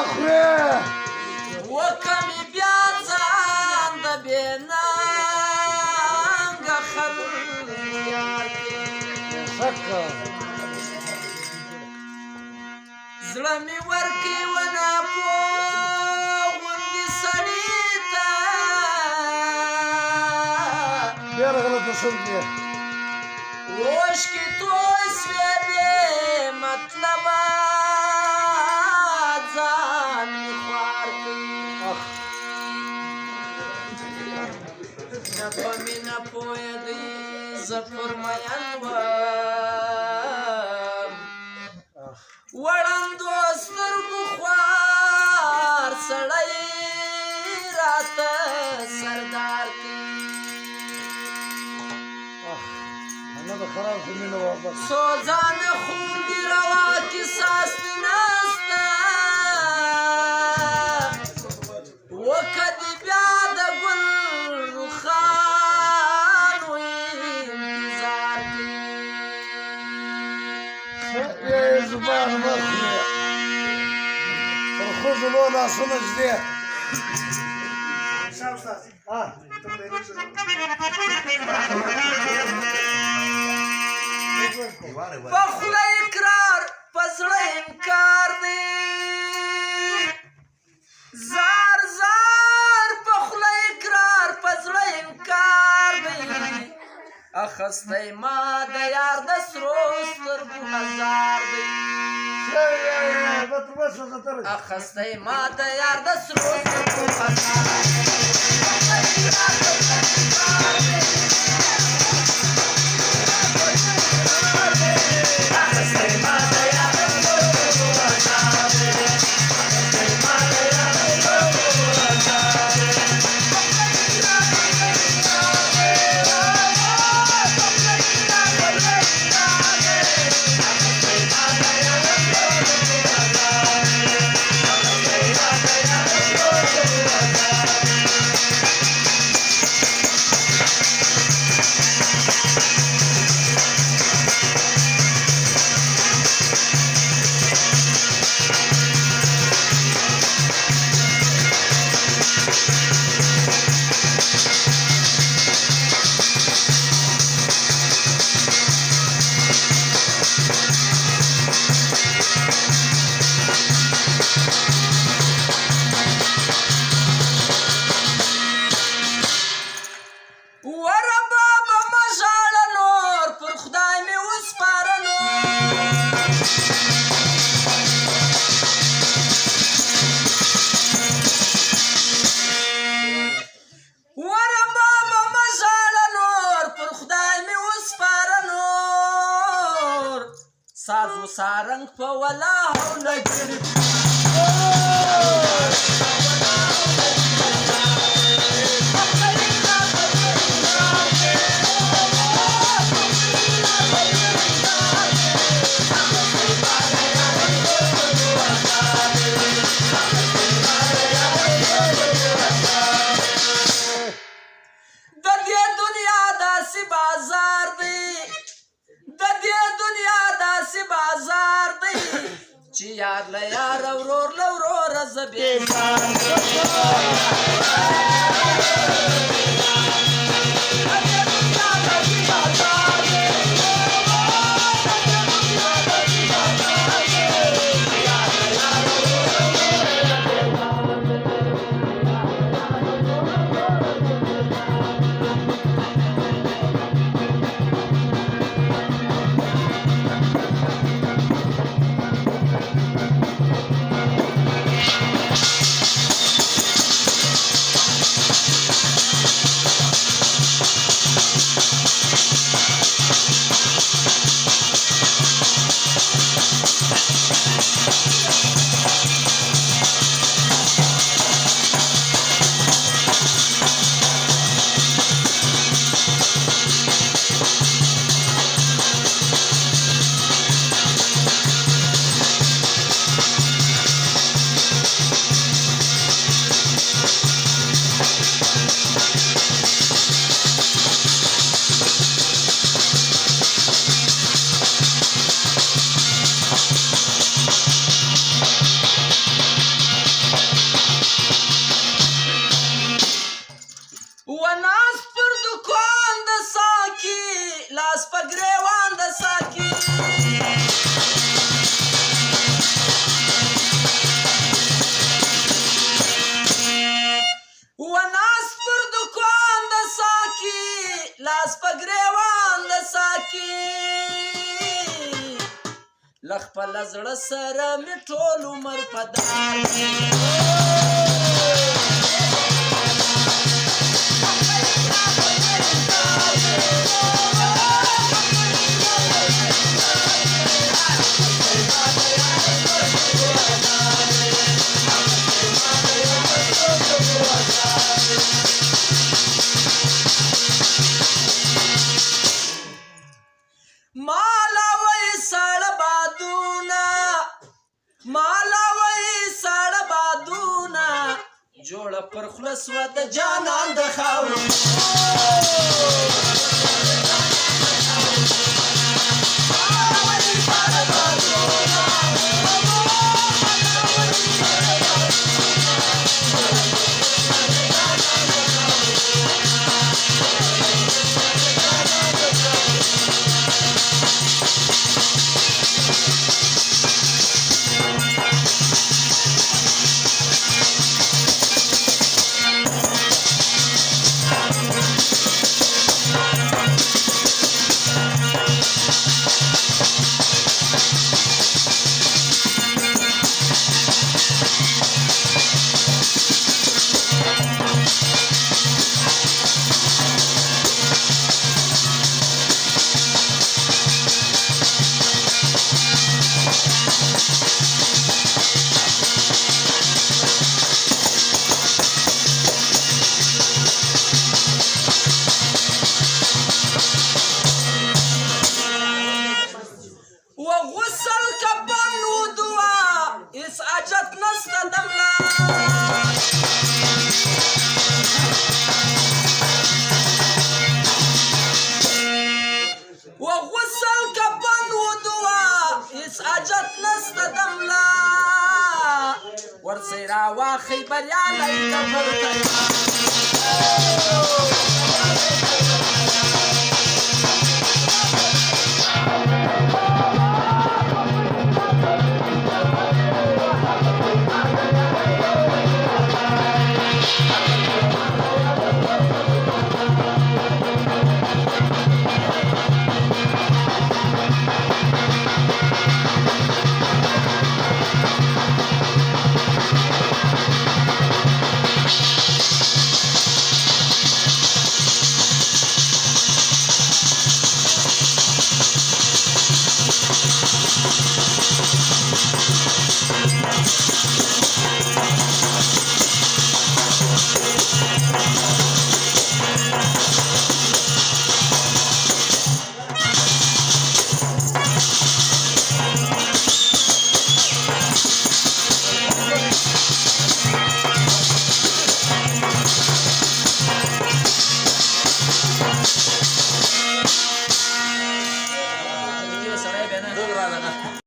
مخوي وکمې بیا ځان د بېننګه خلک یار کې زړه مې ورکړې ونه پوه غوندې سړي ته ډېره غلطه شوم کې اوښکې توی سوې بې مطلبه ځان مې خوار کړي نه په مینه پوهېدی زه پر مین وم وړندو سترګو خوار سړی راته سردار کړي سوزانه خون دی روا کی ساس دی نستا وکدی بیا د گل رخانو انتظار کی زبان مخوي پر خوږو لو لاسونه ږدي په خوله اقرار په زړه انکار دی زار زار په خوله اقرار په زړه انکار دی اخستی ما د یار د سرو سترګو هزار دی اخستی ما د یار د سرو سترګو هزار سازو سارنګ په ولا حول ګرځي د دې دنیا داسې بازار دی د دې دنیا داسې بازار دی چې یار له یار ورور له وروره زه بېزار خپل زړه سره مې ټول عمر په دار دی جوړه پر خوله سوه د جانان د خاورو ورسره واخی بریالی کفر